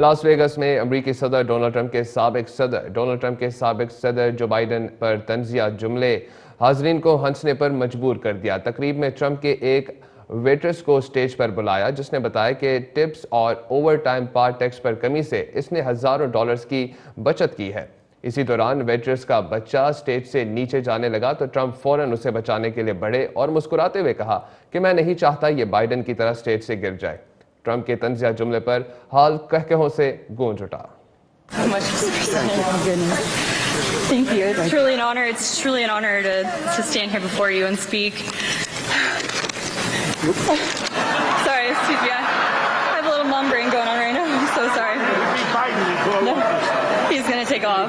Las Vegas में अमरीकी सदर डोनाल्ड ट्रंप के साबिक सदर जो बाइडन पर तंजिया जुमले हाजरीन को हंसने पर मजबूर कर दिया। तकरीब में ट्रंप के एक वेट्रेस को स्टेज पर बुलाया जिसने बताया कि टिप्स और ओवर टाइम पार्ट टैक्स पर कमी से इसने हजारों डॉलर्स की बचत की है। इसी दौरान वेट्रेस का बच्चा स्टेज से नीचे जाने लगा तो ट्रंप फौरन उसे बचाने के लिए बढ़े और मुस्कुराते हुए कहा कि मैं नहीं चाहता ये बाइडन की तरह स्टेज से गिर जाए। ट्रंप के तंजिया जुमले पर हाल कहकहों से गूंज उठा। Thank you. It's truly an honor. It's truly an honor to stand here before you and speak. Sorry, excuse me. I have a little mom brain going on right now. I'm so sorry. No, he's gonna take off.